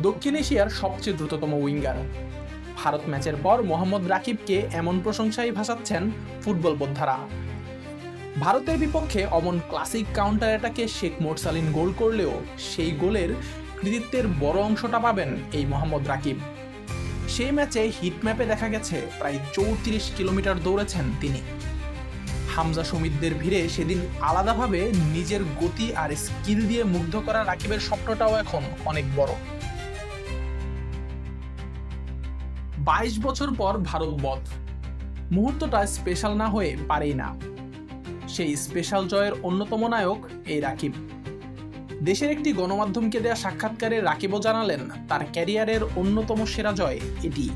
দক্ষিণ এশিয়ার সবচেয়ে দ্রুততম উইঙ্গার। ভারত ম্যাচের পর মোহাম্মদ রাকিবকে এমন প্রশংসাই ভাসাচ্ছেন ফুটবল বোদ্ধারা। ভারতের বিপক্ষে অমন ক্লাসিক কাউন্টার অ্যাটাকে শেখ মোরসালিন গোল করলেও সেই গোলের কৃতিত্বের বড় অংশটা পাবেন এই মোহাম্মদ রাকিব। সেই ম্যাচে হিটম্যাপে দেখা গেছে প্রায় 34 কিলোমিটার দৌড়েছেন তিনি। হামজা শমিদদের ভিড়ে সেদিন আলাদাভাবে নিজের গতি আর স্কিল দিয়ে মুগ্ধ করা রাকিবের স্বপ্নটাও এখন অনেক বড়। 22 বছর পর ভারত বধ, মুহূর্তটা স্পেশাল না হয়ে পারেই না। সেই স্পেশাল জয়ের অন্যতম নায়ক এই রাকিব। দেশের একটি গণমাধ্যমকে দেয়া সাক্ষাৎকারে রাকিবও জানালেন তার ক্যারিয়ারের অন্যতম সেরা জয় এটি।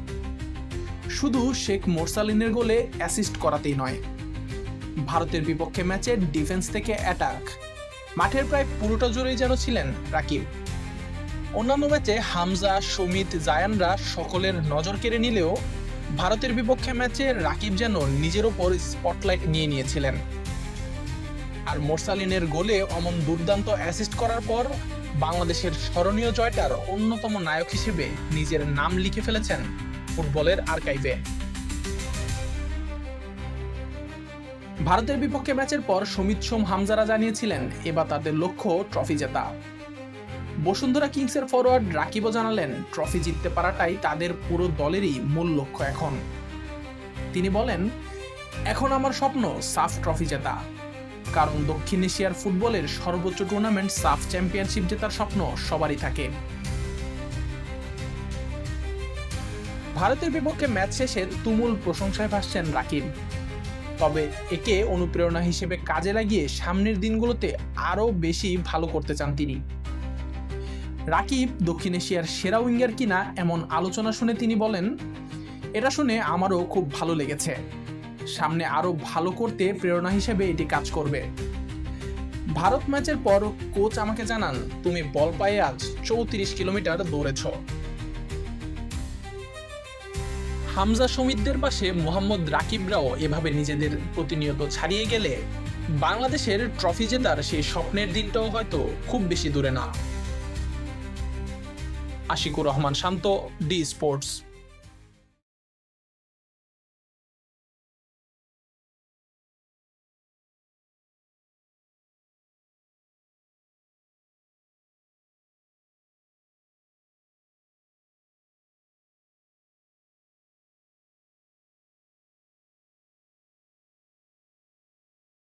শুধু শেখ মোরসালিনের গোলে অ্যাসিস্ট করাতেই নয়, ভারতের বিপক্ষে ম্যাচে ডিফেন্স থেকে অ্যাটাক, মাঠের প্রায় পুরোটা জুড়েই যেন ছিলেন রাকিব। অন্যান্য ম্যাচে হামজা, শমিত, জায়ানরা সকলের নজর কেড়ে নিলেও ভারতের বিপক্ষে ম্যাচে রাকিব যেন নিজের ওপর স্পটলাইট নিয়ে নিয়েছিলেন। আর মোরসালিনের গোলে অমন দুর্দান্ত অ্যাসিস্ট করার পর বাংলাদেশের স্মরণীয় জয়টার অন্যতম নায়ক হিসেবে নিজের নাম লিখে ফেলেছেন ফুটবলের আর্কাইভে। ভারতের বিপক্ষে ম্যাচের পর শমিত, সোম, হামজারা জানিয়েছিলেন এবার তাদের লক্ষ্য ট্রফি জেতা। বসুন্ধরা কিংসের ফরোয়ার্ড রাকিবও জানালেন ট্রফি জিততে পারাটাই তাদের পুরো দলেরই মূল লক্ষ্য এখন। তিনি বলেন, এখন আমার স্বপ্ন সাফ ট্রফি জেতা, কারণ দক্ষিণ এশিয়ার ফুটবলের সর্বোচ্চ টুর্নামেন্ট সাফ চ্যাম্পিয়নশিপ জেতার স্বপ্ন সবারই থাকে। ভারতের বিপক্ষে ম্যাচ শেষে তুমুল প্রশংসায় ভাসছেন রাকিব, তবে একে অনুপ্রেরণা হিসেবে কাজে লাগিয়ে সামনের দিনগুলোতে আরও বেশি ভালো করতে চান তিনি। রাকিব দক্ষিণ এশিয়ার সেরা উইঙ্গার কিনা এমন আলোচনা শুনে তিনি বলেন, এটা শুনে আমারও খুব ভালো লেগেছে। সামনে আরো ভালো করতে প্রেরণা হিসেবে এটি কাজ করবে। ভারত ম্যাচের পর কোচ আমাকে জানান, তুমি বল পায়ে আজ 34 কিলোমিটার দৌড়েছ। হামজা, শমিদদের পাশে মোহাম্মদ রাকিবরাও এভাবে নিজেদের প্রতিনিয়ত ছাড়িয়ে গেলে বাংলাদেশের ট্রফি জেতার সেই স্বপ্নের দিনটাও হয়তো খুব বেশি দূরে না। আশিকুর রহমান শান্ত, ডি স্পোর্টস।